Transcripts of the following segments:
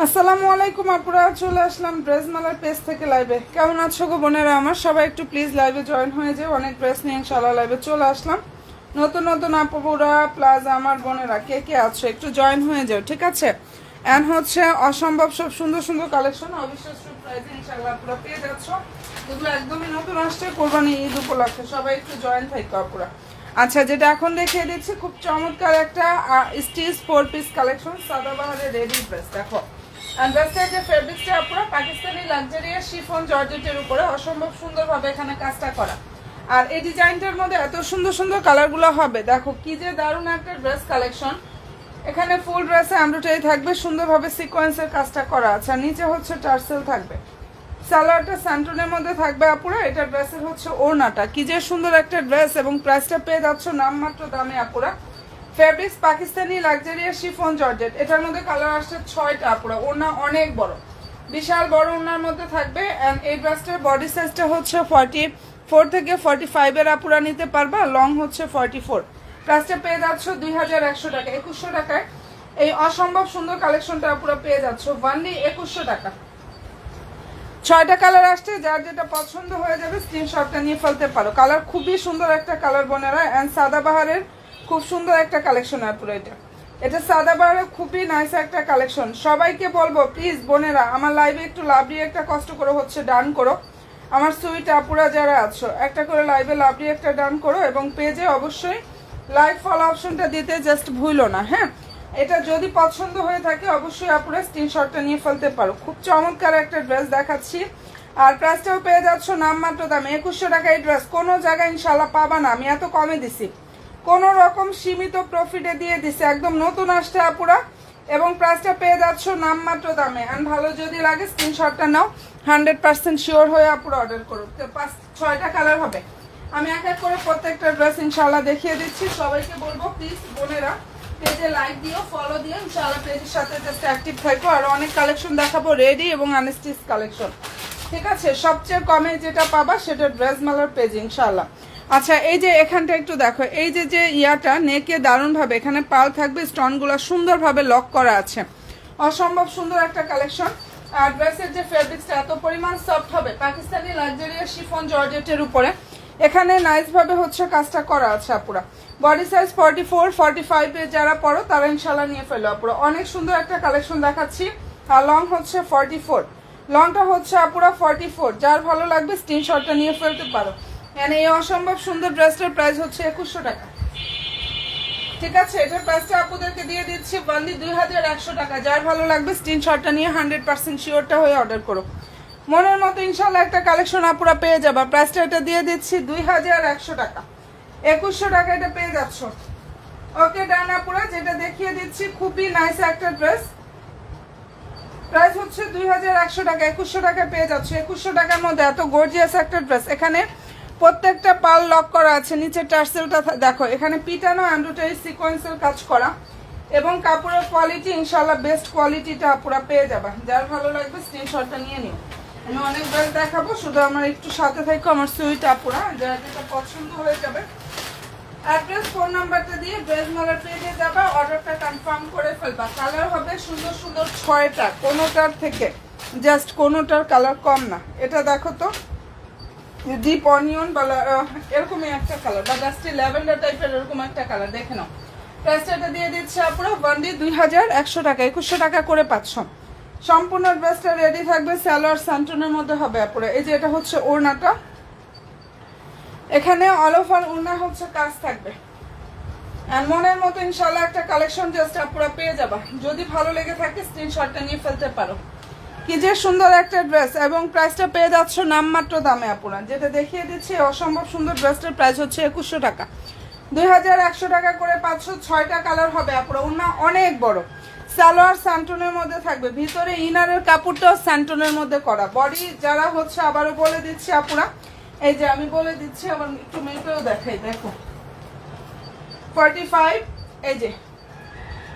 আসসালামু আলাইকুম আপুরা, চলে আসলাম ড্রেস মেলার পেজ থেকে লাইভে। কেমন আছো গো বোনেরা আমার? সবাই একটু প্লিজ লাইভে জয়েন হয়ে যাও। অনেক ড্রেস নিয়ে ইনশাআল্লাহ লাইভে চলে আসলাম। নতুন নতুন আপুরা প্লাস আমার বোনেরা কে কে আছো একটু জয়েন হয়ে যাও, ঠিক আছে? অ্যান্ড হচ্ছে অসম্ভব সব সুন্দর সুন্দর কালেকশন অবিশ্বাস্য প্রাইসে ইনশাআল্লাহ আপুরা পেয়ে যাচ্ছ। এগুলো একদমই নতুন আসছে কোরবানি ঈদ উপলক্ষে। সবাই একটু জয়েন থাকো আপুরা। আচ্ছা, যেটা এখন দেখিয়ে দিচ্ছি খুব চমৎকার একটা স্টিচ 4 পিস কালেকশন, সাদাবাহারের রেডি ড্রেস। দেখো ড্রেসটার যে ফেব্রিকটা পুরো পাকিস্তানি লাক্সারিয়াস শিফন জর্জেটের উপরে অসম্ভব সুন্দরভাবে এখানে কাজটা করা। আর এই ডিজাইনটার মধ্যে এত সুন্দর সুন্দর কালারগুলো হবে, দেখো কি যে দারুণ একটা ড্রেস কালেকশন। এখানে ফুল ড্রেসে এমব্রয়ডারি থাকবে, সুন্দরভাবে সিকোয়েন্সের কাজটা করা আছে। আর নিচে হচ্ছে টার্সেল থাকবে, সালোয়ারটা স্যান্টনের মধ্যে থাকবে আপুরা। এটা ড্রেসের হচ্ছে ওড়নাটা, কি যে সুন্দর একটা ড্রেস এবং প্রাইসটা পেয়ে যাচ্ছ নামমাত্র দামে আপুরা। Fabrics Pakistani luxurious chiffon georgette. এটার মধ্যে কালার আসছে 6টা আপুরা। ওড়না অনেক বড়, বিশাল বড় ওড়নার মধ্যে থাকবে। অ্যান্ড এই ড্রেসটার বডি সাইজটা হচ্ছে 44 থেকে 45 এর আপুরা নিতে পারবা, লং হচ্ছে 44। প্রাইসটা পেয়ে যাচ্ছ 2100 টাকা, 2100 টাকায় এই অসম্ভব সুন্দর কালেকশনটা আপুরা পেয়ে যাচ্ছ ওয়ানলি 2100 টাকা। 6টা কালার আসছে, যার যেটা পছন্দ হয়ে যাবে স্ক্রিনশটটা নিয়ে ফেলতে পারো। কালার খুবই সুন্দর একটা কালার বোনেরা। অ্যান্ড সাদাবাহারের খুব সুন্দর একটা কালেকশন আপুরা। এটা সাদাবাহারের খুবই নাইস একটা কালেকশন। সবাইকে বলবো প্লিজ বোনেরা আমার লাইভে একটু লাভ দিয়ে একটা কষ্ট করে হচ্ছে ডান করো। আমার সুইট আপুরা যারা আছো একটা করে লাইভে লাভ দিয়ে একটা ডান করো, এবং পেজে অবশ্যই লাইভ ফলো অপশনটা দিতে জাস্ট ভুলো না, হ্যাঁ? এটা যদি পছন্দ হয়ে থাকে অবশ্যই আপুরা স্ক্রিনশটটা নিয়ে ফেলতে পারো। খুব চমৎকার একটা ড্রেস দেখাচ্ছি, আর প্রাইসটাও পেয়ে যাচ্ছ নামমাত্র দামে 2100 টাকা। এই ড্রেস কোনো জায়গায় ইনশাল্লাহ পাবা না, আমি এত কমে দিছি, কোনো রকম সীমিত প্রফিটে দিয়ে দিছি, একদম নতুন আসছে আপুরা। এবং প্রাইসটা পেয়ে যাচ্ছ নামমাত্র দামে। আর ভালো যদি লাগে স্ক্রিনশটটা নাও, 100% শিওর হয়ে আপুরা অর্ডার করো। তো 5-6টা কালার হবে, আমি এক এক করে প্রত্যেকটা ড্রেস ইনশাল্লাহ দেখিয়ে দিচ্ছি। সবাইকে বলবো প্লিজ বোনেরা পেজে লাইক দিও, ফলো দিও, ইনশাআল্লাহ পেজের সাথে জাস্ট অ্যাক্টিভ থাকো। আর অনেক কালেকশন দেখাবো রেডি এবং আনস্টিচ কালেকশন, ঠিক আছে? সবচেয়ে কমে যেটা পাবা সেটা ড্রেস মেলার পেজ ইনশাআল্লাহ। আচ্ছা, এই যে এখানটা একটু দেখো, এই যে ইয়াটা নেকে দারুণভাবে এখানে পাল থাকবে, স্টোনগুলো সুন্দরভাবে লক করা আছে। অসম্ভব সুন্দর একটা কালেকশন। আর ড্রেসের যে ফেব্রিক্সটা এত পরিমাণ সফট হবে, পাকিস্তানি লাক্সারিয়াস শিফন জর্জেটের উপরে এখানে নাইসভাবে হচ্ছে কাজটা করা আছে আপুরা। বডি সাইজ 44-45 এ যারা পড়ো তারা ইনশাল্লাহ নিয়ে ফেলো আপুরা। অনেক সুন্দর একটা কালেকশন দেখাচ্ছি। আর লং হচ্ছে 44, লংটা হচ্ছে আপুরা 44। যার ভালো লাগবে স্ক্রিনশটটা নিয়ে ফেলতে পারো। এই অসম্ভব সুন্দর ড্রেসটার প্রাইস হচ্ছে 2100 টাকা, ঠিক আছে? এটার প্রাইসটা আপুদেরকে দিয়ে দিচ্ছি ওয়ানলি 2100 টাকা। যার ভালো লাগবে স্ক্রিনশটটা নিয়ে 100% শিওরটা হয়ে অর্ডার করো। মনের মতো ইনশাল্লাহ একটা কালেকশন আপুরা পেয়ে যাবা। প্রাইসটা এটা দিয়ে দিচ্ছি 2100 টাকা, 2100 টাকা এটা পেয়ে যাচ্ছ। ওকে ডান আপুরা, যেটা দেখিয়ে দিচ্ছি খুবই নাইস একটা ড্রেস। প্রাইস হচ্ছে 2100 টাকা, 2100 টাকা পেয়ে যাচ্ছে। 2100 টাকার মধ্যে এত গর্জিয়াস একটা ড্রেস। এখানে প্রত্যেকটা পাল লক করা আছে, নিচে টার্সেলটা দেখো, এখানে পিটানো এমব্রয়ডারি সিকোয়েন্সের কাজ করা, এবং কাপড়ের কোয়ালিটি ইনশাল্লাহ বেস্ট কোয়ালিটিটা আপুরা পেয়ে যাবা। যার ভালো লাগবে স্ক্রিনশটটা নিয়ে নিও। আমি অনেক ড্রেস দেখাবো, শুধু আমার একটু সাথে থাকো আমার সুইট আপুরা, যারা যেটা পছন্দ হয়ে যাবে অ্যাড্রেস ফোন নাম্বারটা দিয়ে ড্রেস মেলার পেজে যাবা, অর্ডারটা কনফার্ম করে ফেলবা। কালার হবে সুন্দর সুন্দর 6টা, কোনোটার থেকে জাস্ট কোনোটার কালার কম না। এটা দেখো তো, ডিপ অনিয়ন বা এরকমই একটা কালার, বা জাস্ট ল্যাভেন্ডার টাইপের এরকম একটা কালার, দেখে নাও। প্রাইসটা দিয়ে দিচ্ছে আপুরা ওয়ানলি 2100 টাকা, 2100 টাকা করে পাচ্ছ। সম্পূর্ণ ড্রেসটা রেডি থাকবে, সালোয়ার স্যান্টনের মধ্যে হবে আপুরা। এই যে এটা হচ্ছে ওড়নাটা, এখানে অল ওভার ওড়না হচ্ছে কাজ থাকবে। আর মনের মতো ইনশাল্লাহ একটা কালেকশন জাস্ট আপুরা পেয়ে যাবা। যদি ভালো লেগে থাকে স্ক্রিনশটটা নিয়ে ফেলতে পারো। কি যে সুন্দর একটা ড্রেস, এবং প্রাইসটা পেয়ে যাচ্ছ নামমাত্র দামে আপুরা। যেটা দেখিয়ে দিচ্ছি অসম্ভব সুন্দর ড্রেসটার প্রাইস হচ্ছে 2100 টাকা, 2100 টাকা করে পাচ্ছ। 6টা কালার হবে আপুরা। ওড়না অনেক বড়, সালোয়ার স্যান্টনের মধ্যে থাকবে, ভিতরে ইনারের কাপড়টাও স্যান্টনের মধ্যে করা। বডি যারা হচ্ছে আবারও বলে দিচ্ছি আপুরা, এই যে আমি বলে দিচ্ছি, আবার একটু মেপেও দেখাই, দেখো 45, এই যে,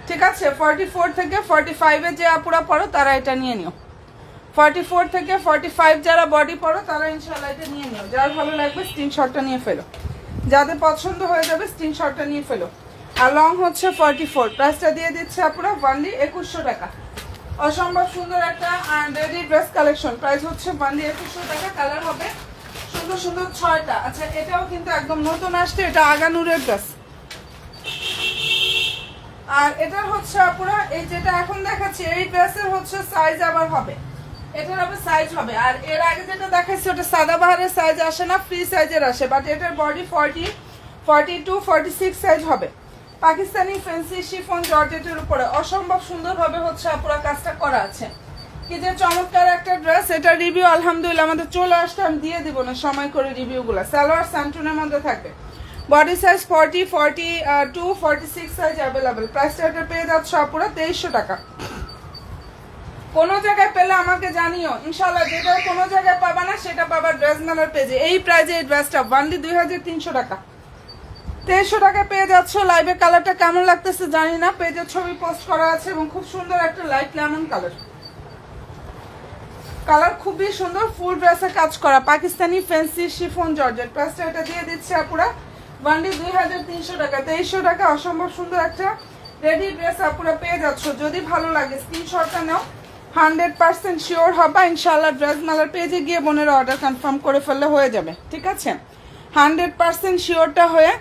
ঠিক আছে? 44 থেকে 45 এ যে আপুরা পড়ো তারা এটা নিয়ে নিও। 44 থেকে 45 যারা বডি পড়ো তারা ইনশাল্লাহ এটা নিয়ে নিও। যার ভালো লাগবে স্ক্রিনশটটা নিয়ে ফেলো, যাদের পছন্দ হয়ে যাবে স্ক্রিনশটটা নিয়ে ফেলো। আর লং হচ্ছে 44। প্রাইসটা দিয়ে দিচ্ছে আপুরা ওয়ানলি 2100 টাকা, অসম্ভব সুন্দর একটা রেডি ড্রেস কালেকশন। প্রাইস হচ্ছে বান্ডি 2100 টাকা। কালার হবে সুন্দর সুন্দর 6টা। আচ্ছা এটাও কিন্তু একদম নতুন আসছে, এটা আগানুরের ড্রেস। আর এটার হচ্ছে পুরো এই যেটা এখন দেখাচ্ছি এই ড্রেসের হচ্ছে সাইজ আবার হবে, এটার আবার সাইজ হবে। আর এর আগে যেটা দেখাচ্ছি ওটা সাদাবাহারের সাইজ আসে না, ফ্রি সাইজের আসে, বাট এটার বডি 40, 42, 46 সাইজ হবে। পাকিস্তানি ফ্যান্সি শিফন জর্জেটের উপরে অসম্ভব সুন্দরভাবে হচ্ছে পুরো কাজটা করা আছে। কি যে চমৎকার একটা ড্রেস। এটা রিভিউ আলহামদুলিল্লাহ আমাদের চলে আসতে আমি দিয়ে দিব না সময় করে রিভিউগুলো। সালোয়ার স্যান্টুনের মধ্যে থাকবে, বডি সাইজ 40, 42, 46 সাইজ অ্যাভেলেবেল। প্রাইসটা এটা পেয়ে যাচ্ছে পুরো 2300 টাকা। কোনো জায়গায় পেলে আমাকে জানিও ইনশাল্লাহ, যেটা কোনো জায়গায় পাবা না সেটা পাবা ড্রেস মেলার পেজে। এই প্রাইজে এই ড্রেসটা বান্ডি 2300 টাকা। 2300 টাকায় পেয়ে যাচ্ছ। লাইভে কালারটা কেমন লাগতেছে জানি না, পেজের ছবি পোস্ট করা আছে এবং খুব সুন্দর একটা লাইট লেমন কালার। কালার খুবই সুন্দর, ফুল ড্রেসে কাজ করা পাকিস্তানি ফ্যান্সি শিফন জর্জেট। প্রাইসটা এটা দিয়ে দিচ্ছে আপুরা বান্ডি 2300 টাকা। 2300 টাকা অসম্ভব সুন্দর একটা রেডি ড্রেস আপুরা পেয়ে যাচ্ছ। যদি ভালো লাগে স্ক্রিনশটটা নাও, 100% শিওর হবা ইনশাআল্লাহ। ড্রেস মেলার পেজে গিয়ে বোনের অর্ডার কনফার্ম করে ফেললে হয়ে যাবে, ঠিক আছে? 100% শিওরটা হয়ে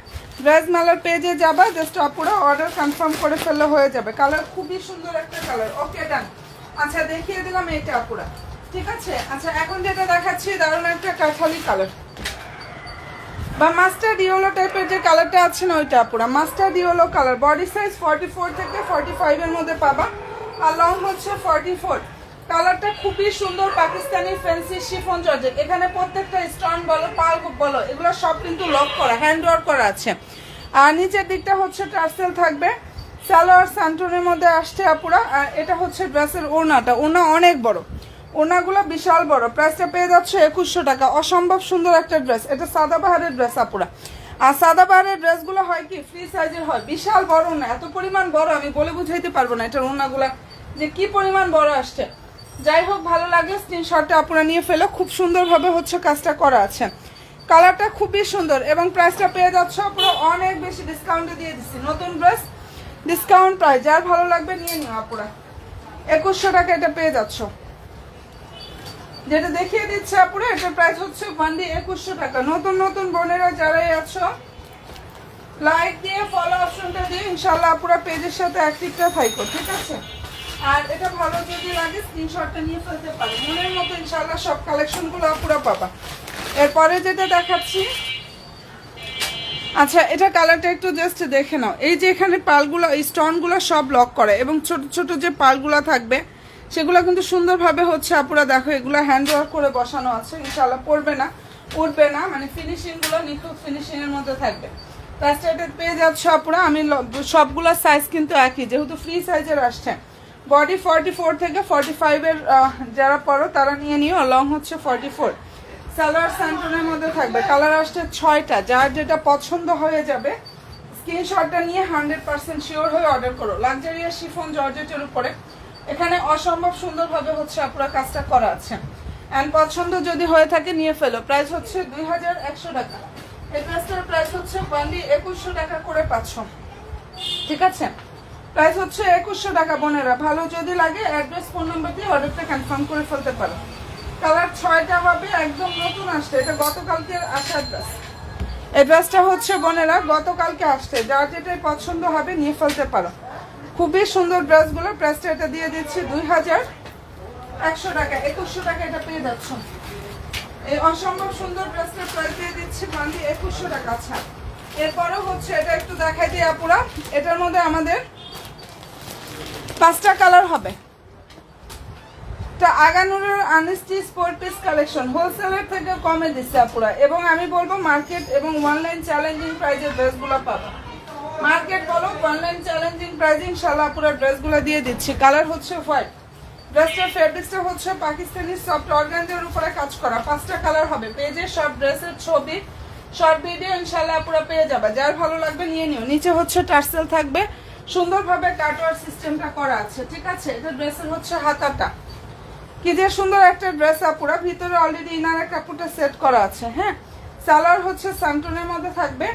ড্রেস মেলার পেজে যাবা, জাস্ট আপুরা অর্ডার কনফার্ম করে ফেললে হয়ে যাবে। কালার খুবই সুন্দর একটা কালার। ওকে ডান। আচ্ছা দেখিয়ে দিলাম এটা আপুরা, ঠিক আছে? আচ্ছা এখন যেটা দেখাচ্ছি দারুণ একটা কাঠালি কালার বা মাস্টার্ড ইয়েলো টাইপের যে কালারটা আছে না ওইটা পুরো mustard yellow colour. Body size 44 থেকে 45 এর মধ্যে পাবা, আর লং হচ্ছে 44। কালারটা খুবই সুন্দর, পাকিস্তানি ফ্যান্সি শিফন জর্জেট। এখানে প্রত্যেকটা স্টোন বলো পাল বলো এগুলো সব কিন্তু লক করা, হ্যান্ড ওয়ার্ক করা আছে। আর নিচের দিকটা হচ্ছে টার্সেল থাকবে। সালোয়ার স্যান্টনের মধ্যে আসছে আপুরা। আর এটা হচ্ছে ড্রেসের ওড়নাটা, ওড়না অনেক বড়, ওনাগুলো বিশাল বড়। প্রাইসটা পেয়ে যাচ্ছে 2100 টাকা। অসম্ভব সুন্দর একটা ড্রেস। এটা সাদাবাহারের ড্রেস আপুরা। আর সাদাবাহারের ড্রেসগুলো হয় কি ফ্রি সাইজের হয়, বিশাল বড় না, এত পরিমাণ বড় আমি বলে বুঝাইতে পারবো না এটার ওনাগুলা যে কি পরিমাণ বড় আসছে। যাই হোক ভালো লাগে স্ক্রিনশটটা আপনারা নিয়ে ফেলো। খুব সুন্দরভাবে হচ্ছে কাজটা করা আছে, কালারটা খুবই সুন্দর এবং প্রাইসটা পেয়ে যাচ্ছে পুরো অনেক বেশি ডিসকাউন্টে দিয়ে দিচ্ছি। নতুন ড্রেস ডিসকাউন্ট প্রাইস, যার ভালো লাগবে নিয়ে নিও আপুরা। 2100 টাকা এটা পেয়ে যাচ্ছ। যেটা দেখিয়ে দিচ্ছে আপুরা এটার প্রাইস হচ্ছে বান্ডি 2100 টাকা। নতুন নতুন বোনেরা যারাই আছো লাইক দিয়ে ফলো অপশনটা দিয়ে ইনশাআল্লাহ আপুরা পেজের সাথে অ্যাক্টিভটা থাকো, ঠিক আছে? আর এটা ভালো যদি লাগে স্ক্রিনশটটা নিয়ে ফেলতে পারো। মনের মতো ইনশাআল্লাহ সব কালেকশনগুলো আপুরা পাবা। এরপরে যেটা দেখাচ্ছি, আচ্ছা এটা কালারটা একটু জাস্ট দেখে নাও। এই যে এখানে পালগুলো স্টোনগুলো সব লক করে এবং ছোট ছোট যে পালগুলো থাকবে সেগুলো কিন্তু সুন্দরভাবে হচ্ছে আপুরা দেখো এগুলো হ্যান্ড ওয়ার্ক করে বসানো আছে। ইনশাআল্লাহ পড়বে না, উঠবে না, মানে ফিনিশিংগুলো নিখুঁত ফিনিশিংয়ের মধ্যে থাকবে। প্রাইসটা পেয়ে যাচ্ছে আপুরা। আমি সবগুলোর সাইজ কিন্তু একই, যেহেতু ফ্রি সাইজের আসছে। বডি 44 থেকে 45 এর যারা পড়ো তারা নিয়ে নিও, লং হচ্ছে 44। সালোয়ার স্যান্টনের মধ্যে থাকবে। কালার আসছে 6টা, যার যেটা পছন্দ হয়ে যাবে স্ক্রিনশটটা নিয়ে 100% শিওর হয়ে অর্ডার করো। লাক্সারিয়াস শিফন জর্জেটের উপরে এখানে অসম্ভব সুন্দরভাবে হচ্ছে আপুরা কাজটা করা আছে। এন্ড পছন্দ যদি হয়ে থাকে নিয়ে ফেলো। প্রাইস হচ্ছে 2100 টাকা। এই ড্রেসটার প্রাইস হচ্ছে বান্ডি 2100 টাকা করে পাচ্ছ, ঠিক আছে? প্রাইস হচ্ছে 2100 টাকা। বোনেরা ভালো যদি লাগে অ্যাড্রেস ফোন নাম্বার দিয়ে অর্ডারটা কনফার্ম করে ফেলতে পারো। কালার 6টা হবে, একদম নতুন আসছে, এটা গতকালকের আসার ড্রেস। এই ড্রেসটা হচ্ছে বোনেরা গতকালকে আসছে, যার যেটাই পছন্দ হবে নিয়ে ফেলতে পারো। খুবই সুন্দর ড্রেসগুলো। প্রাইসটা এটা দিয়ে দিচ্ছি 2100 টাকা। 2100 টাকা এটা পেয়ে যাচ্ছ। এই অসম্ভব সুন্দর ড্রেসটার প্রাইস দিয়ে দিচ্ছি বান্ডি 2100 টাকা। আচ্ছা এরপরে হচ্ছে এটা একটু দেখাই দিই আপুরা। এটার মধ্যে আমাদের 5টা কালার হবে। এটা আগানুরের আনস্টি স্পোর্ট পিস কালেকশন, হোলসেলের থেকে কমে দিচ্ছে আপুরা। এবং আমি বলবো মার্কেট এবং অনলাইন চ্যালেঞ্জিং প্রাইজের ড্রেসগুলো পাবো। মার্কেট বলো অনলাইন চ্যালেঞ্জিং প্রাইজিং ইনশাআল্লাহ পুরো ড্রেসগুলো দিয়ে দিচ্ছি। কালার হচ্ছে হোয়াইট। ড্রেসটার ফেব্রিক্সটা হচ্ছে পাকিস্তানি সফট অর্গানজার উপরে কাজ করা। 5টা কালার হবে। পেজে সব ড্রেসের ছবি শর্ট ভিডিও ইনশাআল্লাহ পুরো পেয়ে যাবে। যার ভালো লাগবে নিয়ে নিও। নিচে হচ্ছে টার্সেল থাকবে, সুন্দরভাবে কাটওয়ার সিস্টেমটা করা আছে, ঠিক আছে? এটা ড্রেসের হচ্ছে হাতাটা। কি যে সুন্দর একটা ড্রেস আপুরা। ভিতরে অলরেডি ইনারের কাপড়টা সেট করা আছে। হ্যাঁ, সালোয়ার হচ্ছে স্যান্টনের মধ্যে থাকবে।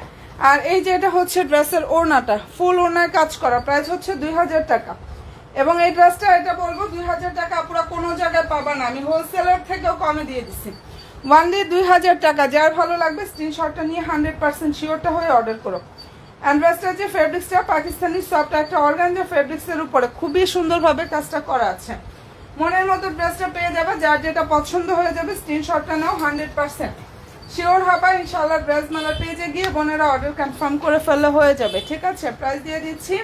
আর এই যে এটা হচ্ছে ড্রেসের ওড়নাটা, ফুল ওড়নায় কাজ করা। প্রাইস হচ্ছে 2000 টাকা। এবং এই ড্রেসটা এটা বলবো 2000 টাকা আপুরা কোনো জায়গায় পাবা না, আমি হোলসেলার থেকেও কমে দিয়ে দিচ্ছি। ওয়ানলি 2000 টাকা। যার ভালো লাগবে স্ক্রিনশটটা নিয়ে 100% শিওরটা হয়ে অর্ডার করো। অ্যান্ড ড্রেসটা যে ফেব্রিক্সটা পাকিস্তানি সফট একটা অর্গানজা ফেব্রিক্সের উপরে খুবই সুন্দরভাবে কাজটা করা আছে। মনের মতো ড্রেসটা পেয়ে যাবে, যার যেটা পছন্দ হয়ে যাবে স্ক্রিনশটটা নাও, 100% শিওর হবে ইনশাআল্লাহ। ড্রেস মেলা পেজে গিয়ে বোনেরা অর্ডার কনফার্ম করে ফেললে হয়ে যাবে, ঠিক আছে। প্রাইস দিয়ে দিচ্ছি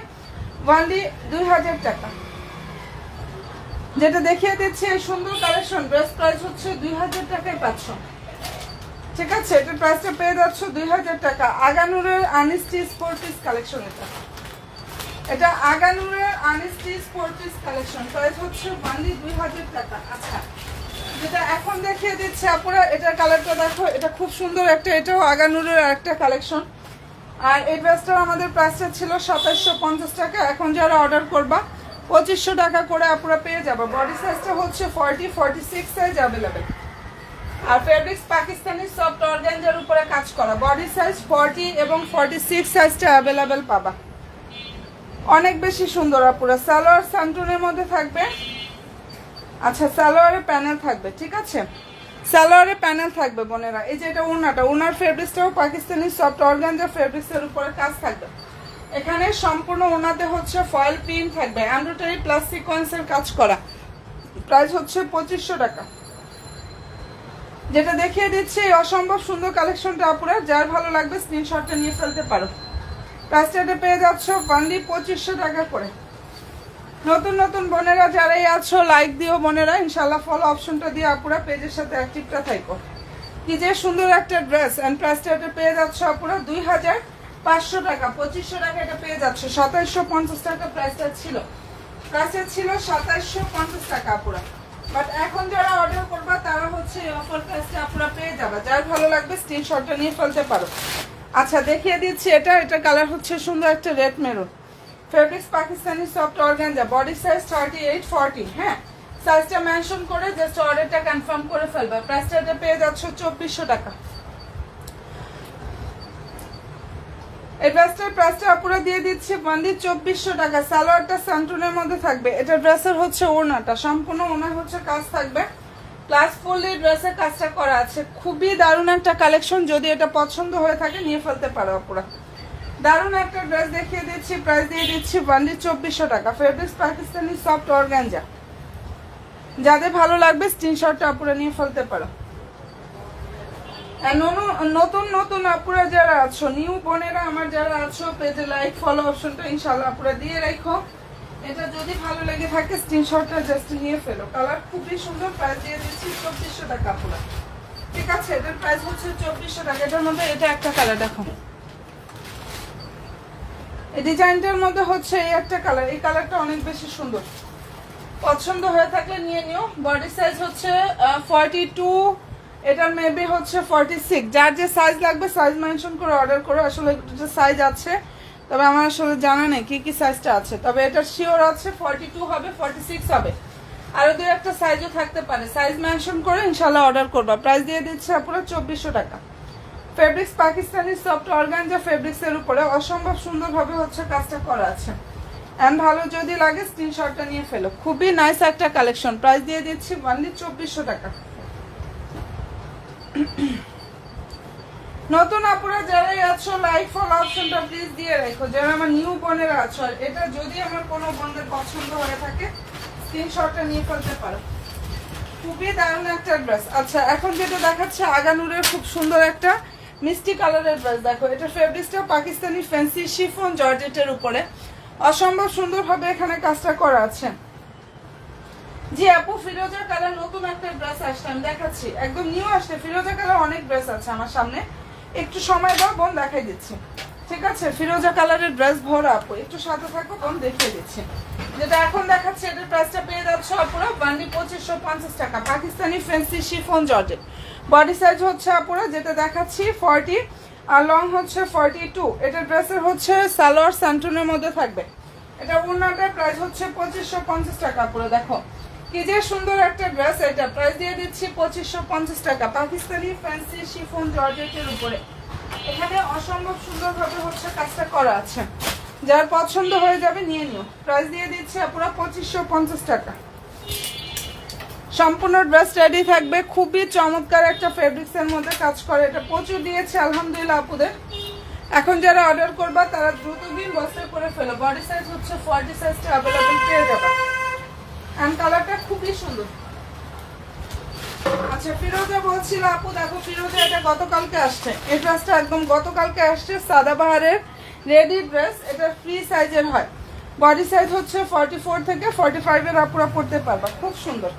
ওয়ানলি 2000 টাকা। যেটা দেখিয়ে দিচ্ছি এই সুন্দর কালেকশন, ড্রেস প্রাইস হচ্ছে 2000 টাকায় পাচ্ছ, ঠিক আছে। এটার প্রাইসটা পেয়ে যাচ্ছ 2000 টাকা। আগানুরের আনিস্টি স্পোর্ট পিস কালেকশন, এটা আগানুরের আনিস্টি স্পোর্ট পিস কালেকশন, প্রাইস হচ্ছে ওয়ানলি 2000 টাকা। আচ্ছা, যেটা এখন দেখিয়ে দিচ্ছি আপুরা, এটার কালারটা দেখো, এটা খুব সুন্দর একটা, এটাও আগানুরের একটা কালেকশন। আর এই ড্রেসটার আমাদের প্রাইসটা ছিল 2750 টাকা, এখন যারা অর্ডার করবা 2500 টাকা করে আপুরা পেয়ে যাবে। বডি সাইজটা হচ্ছে 40-46 সাইজ অ্যাভেলেবেল। আর ফেব্রিক্স পাকিস্তানি সফট অর্গানজার উপরে কাজ করা, বডি সাইজ 40 এবং 46 সাইজটা অ্যাভেলেবেল পাবা। অনেক বেশি সুন্দর আপুরা। সালোয়ার সান্টুনের মধ্যে থাকবে। আচ্ছা, সালোয়ারে প্যানেল থাকবে, ঠিক আছে, সালোয়ারে প্যানেল থাকবে বোনেরা। এই যে এটা ওড়নাটা, ওড়নার ফেব্রিক্সটাও পাকিস্তানি সফট অর্গানজা ফেব্রিক্সের উপরে কাজ থাকবে। এখানে সম্পূর্ণ ওড়নাতে হচ্ছে ফয়েল প্রিন্ট থাকবে, এমব্রয়ডারি প্লাস সিকোয়েন্সের কাজ করা। প্রাইস হচ্ছে 2500 টাকা। যেটা দেখিয়ে দিচ্ছি এই অসম্ভব সুন্দর কালেকশনটা আপুরা, যার ভালো লাগবে স্ক্রিনশটটা নিয়ে ফেলতে পারো। প্রাইসটা পেয়ে যাচ্ছ অনলি 2500 টাকা করে। নতুন নতুন বোনেরা যারাই আছো লাইক দিও বোনেরা, ইনশাল্লাহ ফলো অপশনটা দিয়ে আপুরা পেজের সাথে অ্যাক্টিভটা থাকো। কি যে সুন্দর একটা ড্রেস, অ্যান্ড প্রাইসটা পেয়ে যাচ্ছ আপুরা 2500 টাকা। 2500 টাকা এটা পেয়ে যাচ্ছ। 2750 টাকা প্রাইসটা ছিল, প্রাইসটা ছিল 2750 টাকা আপুরা। বাট এখন যারা অর্ডার করবা তারা হচ্ছে এই অফার প্রাইসটা আপনারা পেয়ে যাবে। যার ভালো লাগবে স্ক্রিনশটটা নিয়ে ফেলতে পারো। আচ্ছা, দেখিয়ে দিচ্ছি এটা কালার হচ্ছে সুন্দর একটা red maroon, fabrics Pakistani soft organza, body size 38-40। হ্যাঁ, সাইজটা মেনশন করে জাস্ট অর্ডারটা কনফার্ম করে ফেলবে। প্রাইসটা পেয়ে যাচ্ছ 2400 টাকা। এই ড্রেসটার প্রাইসটা আপুরা দিয়ে দিচ্ছি অনলি 2400 টাকা। সালোয়ারটা সান্টুনের মধ্যে থাকবে। এটা ড্রেসের হচ্ছে ওড়নাটা, সম্পূর্ণ ওড়না হচ্ছে কাজ থাকবে, প্লাস ফুললি ড্রেসের কাজটা করা আছে। খুবই দারুণ একটা কালেকশন, যদি এটা পছন্দ হয়ে থাকে নিয়ে ফেলতে পারো আপুরা। দারুণ একটা ড্রেস দেখিয়ে দিচ্ছি, প্রাইস দিয়ে দিচ্ছি অনলি 2400 টাকা। ফেব্রিক্স পাকিস্তানি সফট অর্গানজা, যাদের ভালো লাগবে স্ক্রিনশটটা আপুরা নিয়ে ফেলতে পারো। নতুন নতুন আপুরা যারা আছো, নিউ বোনেরা আমার যারা আছো, পেজে লাইক ফলো অপশনটা ইনশাআল্লাহ আপুরা দিয়ে রাখো। এটা যদি ভালো লেগে থাকে স্ক্রিনশটটা জাস্ট নিয়ে ফেলো। কালার খুবই সুন্দর, প্রাইস দিয়ে দিচ্ছি 2400 টাকা আপুরা, ঠিক আছে। এটার প্রাইস হচ্ছে 2400 টাকা। এটার মধ্যে এটা একটা কালার দেখো, এই ডিজাইনটার মধ্যে হচ্ছে এই একটা কালার, এই কালারটা অনেক বেশি সুন্দর। পছন্দ হয়ে থাকলে নিয়ে নিও। বডি সাইজ হচ্ছে 42, এটার মেবি হচ্ছে 46। যার যে সাইজ লাগবে সাইজ মেনশন করে অর্ডার করো। আসলে এটা সাইজ আছে, তবে আমার আসলে জানা নেই কি কি সাইজটা আছে, তবে এটা শিওর আছে 42 হবে, 46 হবে, আরো দুই একটা সাইজও থাকতে পারে। সাইজ মেনশন করে ইনশাল্লাহ অর্ডার করবা। প্রাইস দিয়ে দিচ্ছে আপনারা 2400 টাকা। ফেব্রিক্স পাকিস্তানি সফট অর্গানজা ফেব্রিক্সের উপরে অসম্ভব সুন্দরভাবে হচ্ছে কাজটা করা আছে। এন্ড ভালো যদি লাগে স্ক্রিনশটটা নিয়ে ফেলো। খুবই নাইস একটা কালেকশন। প্রাইস দিয়ে দিচ্ছি অনলি 2400 টাকা। নতুন আপুরা যারাই আছো লাইক ফলো অপশনটা প্লিজ দিয়ে রাখো, যারা আমার নিউ বোনেরা আছো। আর এটা যদি আমার কোনো বোনদের পছন্দ হয়ে থাকে স্ক্রিনশটটা নিয়ে ফেলতে পারো। খুবই দারুণ একটা ড্রেস। আচ্ছা, এখন যেটা দেখাচ্ছে আগানুরের খুব সুন্দর একটা মিষ্টি কালারের ড্রেস। দেখো, এটা ফেব্রিক্সটা পাকিস্তানি ফ্যান্সি শিফন জর্জেটের উপরে অসম্ভব সুন্দরভাবে এখানে কাজটা করা আছে। জি আপু, ফিরোজা কালার নতুন একটা ড্রেস আসছে, আমি দেখাচ্ছি, একদম নিউ আসছে। ফিরোজা কালার অনেক ড্রেস আছে আমার সামনে, একটু সময় দাও বোন, দেখাই দিচ্ছি, ঠিক আছে। ফিরোজা কালারের ড্রেস ভরা আপু, একটু সাথে থাকো বোন, দেখিয়ে দিচ্ছি। যেটা এখন দেখাচ্ছি এটার প্রাইসটা পেয়ে যাচ্ছ আপুরা অনলি 2550 টাকা। Pakistani fancy chiffon georgette, body size হচ্ছে আপুরা যেটা দেখাচ্ছি 40 আর লং হচ্ছে 42। এটা ড্রেসের হচ্ছে সালোয়ার স্যান্টনের মধ্যে থাকবে। এটা ওড়নাটার প্রাইস হচ্ছে 2550 টাকা আপুরা। দেখো কি যে সুন্দর একটা ড্রেস, এটা প্রাইস দিয়ে দিচ্ছি 2550 টাকা। পাকিস্তানি ফ্যান্সি শিফন জর্জেটের উপরে এখানে অসম্ভব সুন্দরভাবে হচ্ছে কাজটা করা আছে। যার পছন্দ হয়ে যাবে নিয়ে নিও। প্রাইস দিয়ে দিচ্ছি আপুরা 2550 টাকা। সম্পূর্ণ ড্রেস রেডি থাকবে, খুবই চমৎকার একটা ফেব্রিক্সের মধ্যে কাজ করে। এটা প্রচুর দিয়েছে আলহামদুলিল্লাহ আপুদের। এখন যারা অর্ডার করবা তারা দ্রুত দিন বস্তা করে ফেলো। বডি সাইজ হচ্ছে 40 সাইজটা অ্যাভেলেবল পেয়ে যাবে। এন্ড কালারটা খুবই সুন্দর। আচ্ছা ফিরোজা বলছিল আপু, দেখো ফিরোজা এটা গতকালকে আসছে, এই ড্রেসটা একদম গতকালকে আসছে, সাদাবাহারের রেডি ড্রেস। এটা ফ্রি সাইজের হয়, বডি সাইজ হচ্ছে 44 থেকে 45 এর আপুরা পড়তে পারবা, খুব সুন্দর।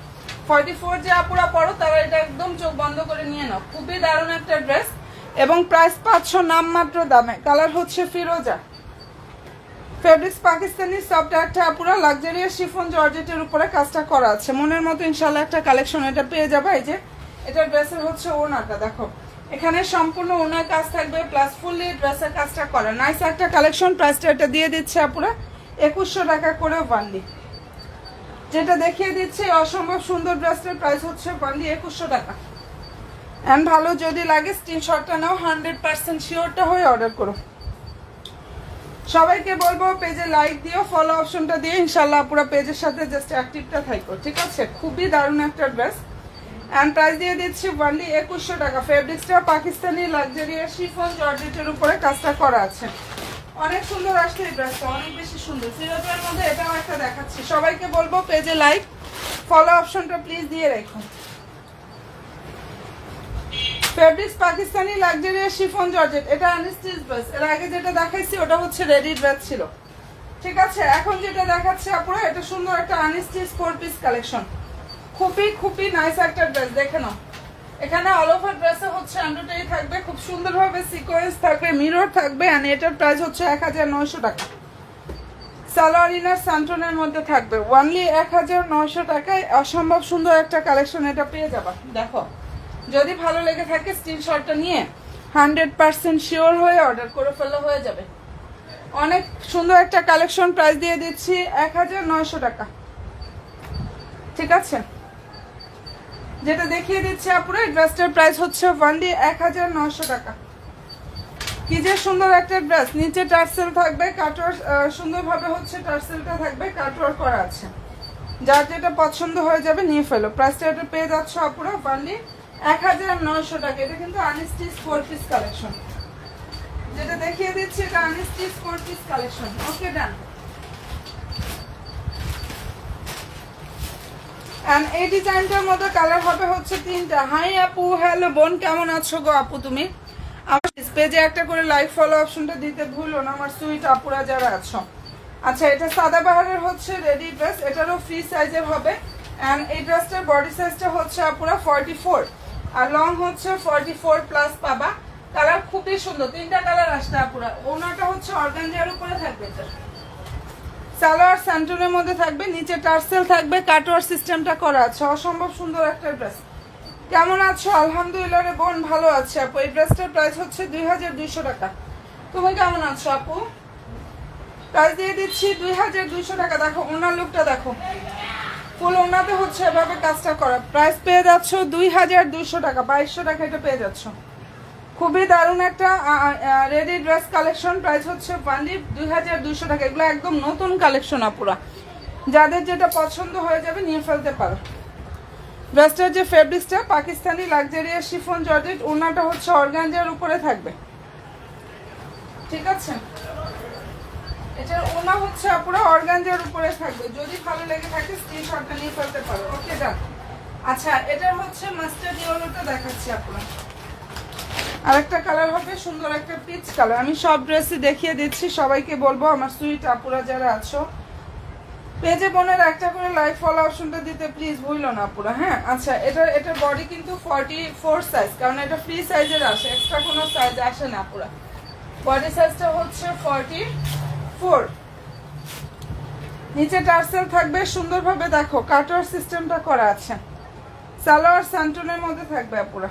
44 যে আপুরা পড়ো তারা এটা একদম চোখ বন্ধ করে নিয়ে নাও, খুবই দারুণ একটা ড্রেস। এবং প্রাইস 500 নামমাত্র দামে। কালার হচ্ছে ফিরোজা, ফেব্রিক্স পাকিস্তানি সফট একটা আপুরা লাক্সারিয়াস শিফন জর্জেটের উপরে কাজটা করা আছে। মনের মতো ইনশাল্লাহ একটা কালেকশন এটা পেয়ে যাবে। এই যে এটা ড্রেসের হচ্ছে ওনাটা দেখো, এখানে সম্পূর্ণ ওনার কাজ থাকবে প্লাস ফুললি ড্রেসের কাজটা করা। নাইস একটা কালেকশন। প্রাইসটা এটা দিয়ে দিচ্ছে আপুরা 2100 টাকা করে ওয়ানলি। যেটা দেখিয়ে দিচ্ছে অসম্ভব সুন্দর ড্রেসটার প্রাইস হচ্ছে ওয়ানলি 2100 টাকা। এন্ড ভালো যদি লাগে স্ক্রিনশটটা নাও, 100% শিওরটা হয়ে অর্ডার করো। সবাইকে বলবো পেজে লাইক দিও, ফলো অপশনটা দিয়ে ইনশাল্লাহ পুরো পেজের সাথে জাস্ট অ্যাক্টিভটা থাকো, ঠিক আছে? খুবই দারুণ একটা ড্রেস। এন্ড প্রাইস দিয়ে দিচ্ছি ওনলি 2100 টাকা। ফেব্রিক্সটা পাকিস্তানি লাক্সারিয়াস শিফন জর্জেটের উপরে কাজটা করা আছে। অনেক সুন্দর আসছে এই ড্রেসটা, অনেক বেশি সুন্দর। সিরাজের মধ্যে এটাও একটা দেখাচ্ছি। সবাইকে বলবো পেজে লাইক ফলো অপশনটা প্লিজ দিয়ে রেখো। Fabrics Pakistani luxurious chiffon georgette, এটা আনস্টিচ ড্রেস। এর আগে যেটা দেখাইছি ওটা হচ্ছে রেডি ড্রেস ছিল, ঠিক আছে? এখন যেটা দেখাচ্ছি আপুরা এটা সুন্দর একটা আনস্টিচ 4 পিস কালেকশন, খুবই খুবই নাইস একটা ড্রেস। দেখে নাও, এখানে অল ওভার ড্রেসে হচ্ছে এমব্রয়ডারি থাকবে, খুব সুন্দরভাবে সিকোয়েন্স থাকবে, মিরর থাকবে। আর এটার প্রাইস হচ্ছে 1900 টাকা। সালোয়ার ইনার সান্টনের মধ্যে থাকবে ওনলি 1900 টাকায়। অসম্ভব সুন্দর একটা কালেকশন এটা পেয়ে যাবা। দেখো যদি ভালো লেগে থাকে স্ক্রিনশটটা নিয়ে 100% শিওর হয়ে অর্ডার করে ফেলে হয়ে যাবে। অনেক সুন্দর একটা কালেকশন। প্রাইস দিয়ে দিচ্ছি 1900 টাকা, ঠিক আছে? যেটা দেখিয়ে দিচ্ছি আপুরা ড্রেসটার প্রাইস হচ্ছে ওনলি 1900 টাকা। কি যে সুন্দর একটা ড্রেস, নিচে টার্সেল থাকবে, কাটওয়ার্ক সুন্দরভাবে হচ্ছে টার্সেলটা থাকবে, কাটওয়ার্ক করা আছে। যার যেটা পছন্দ হয়ে যাবে নিয়ে ফেলো। প্রাইসটা এটা পেয়ে যাচ্ছ আপুরা ওনলি 1900 টাকা। এটা কিন্তু আনস্টিচ 4 পিস কালেকশন, যেটা দেখিয়ে দিচ্ছি এটা unstitch 4 piece collection. Okay done. And এই ডিজাইনটার মধ্যে কালার হবে হচ্ছে 3টা। হাই আপু, হ্যালো বোন, কেমন আছো গো আপু তুমি? আমার পেজে একটা করে লাইক ফলো অপশনটা দিতে ভুলো না আমার সুইট আপুরা যারা আছো। আচ্ছা এটা সাদাবাহারের হচ্ছে রেডি ড্রেস, এটারও ফ্রি সাইজের হবে। এন্ড এই ড্রেসটার বডি সাইজটা হচ্ছে আপুরা 44 আর লং হচ্ছে 44 প্লাস পাবা। কালার খুবই সুন্দর, 3টা কালার আসছে আপুরা। ওনাটা হচ্ছে অর্গানজার উপরে থাকবে, এটা সালোয়ার স্যান্টনের মধ্যে থাকবে, নিচে টার্সেল থাকবে, কাটওয়ার সিস্টেমটা করা আছে। অসম্ভব সুন্দর একটা ড্রেস। কেমন আছো? আলহামদুলিল্লাহ রে বোন, ভালো আছে আপু। এই ড্রেসটার প্রাইস হচ্ছে 2200 টাকা। তুমি কেমন আছো আপু? প্রাইস দিয়ে দিচ্ছি 2200 টাকা। দেখো ওনার লুকটা দেখো, ফুল ওনাতে হচ্ছে এভাবে কাজটা করা। প্রাইস পেয়ে যাচ্ছ 2200 টাকা, 2200 টাকা এটা পেয়ে যাচ্ছ। খুবই দারুণ একটা রেডি ড্রেস কালেকশন। প্রাইস হচ্ছে ওনলি 2200 টাকা। এগুলো একদম নতুন কালেকশন আপুরা, যাদের যেটা পছন্দ হয়ে যাবে নিয়ে ফেলতে পারো। ড্রেসটার যে ফেব্রিক্সটা পাকিস্তানি লাক্সারিয়াস শিফন জর্জেট, ওনাটা হচ্ছে অর্গানজার উপরে থাকবে, ঠিক আছে? এটার ওনা হচ্ছে পুরো অর্গানজার উপরে থাকবে। যদি ভালো লেগে থাকে স্ক্রিনশটটা নিয়ে ফেলতে পারো। ওকে ডান। আচ্ছা এটার হচ্ছে মাস্টার্ড ইয়েলোটা দেখাচ্ছি আপনার। আরেকটা কালার হবে সুন্দর একটা পিচ কালার। আমি সব ড্রেসই দেখিয়ে দিচ্ছি। সবাইকে বলবো আমার সুইট আপুরা যারা আছো পেজে বোনের একটা করে লাইক ফলো অপশনটা দিতে প্লিজ ভুলো না পুরো, হ্যাঁ? আচ্ছা এটার বডি কিন্তু 44 সাইজ, কারণ এটা ফ্রি সাইজের আসে, এক্সট্রা কোনো সাইজ আসে না পুরো। বডি সাইজটা হচ্ছে 44। নিচে টার্সেল থাকবে সুন্দরভাবে, দেখো কাটওয়ার সিস্টেমটা করা আছে। সালোয়ার স্যান্টনের মধ্যে থাকবে পুরো।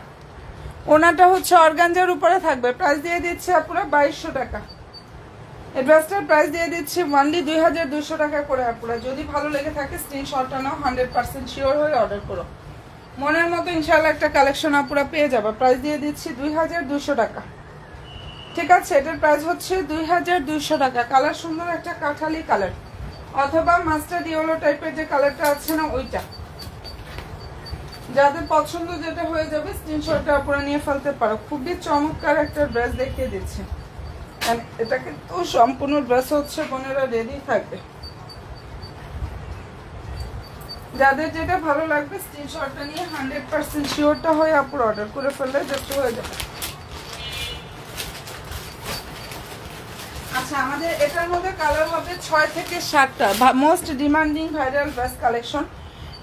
ওনাটা হচ্ছে অর্গানজার উপরে থাকবে। প্রাইস দিয়ে দিচ্ছে পুরো 2200 টাকা। এই ড্রেসটার প্রাইস দিয়ে দিচ্ছি ওনলি 2200 টাকা করে আপুরা। যদি ভালো লেগে থাকে স্ক্রিনশটটা নাও, 100% শিওর হয়ে অর্ডার করো। মনের মতো ইনশাআল্লাহ একটা কালেকশন আপুরা পেয়ে যাবে। প্রাইস দিয়ে দিচ্ছি 2200 টাকা। ঠিক আছে, এটার প্রাইস হচ্ছে 2200 টাকা। কালার সুন্দর একটা কাঠালি কালার, অথবা মাস্টার্ড ইয়েলো টাইপের যে কালারটা আছে না ওইটা। যাদের পছন্দ যেটা হয়ে যাবে স্ক্রিনশটটা আপনারা নিয়ে ফেলতে পারো। খুবই চমৎকার একটা ড্রেস দেখিয়ে দিচ্ছে। এটা কিন্তু সম্পূর্ণ ড্রেস হচ্ছে বোনেরা রেডি থাকবে। যাদের যেটা ভালো লাগবে স্ক্রিনশটটা নিয়ে 100% শিওরটা হয়ে আপনারা অর্ডার করে ফেললে জাস্ট হয়ে যাবে। আচ্ছা, আমাদের এটার মধ্যে কালার হবে 6 থেকে 7টা। Most demanding viral dress collection,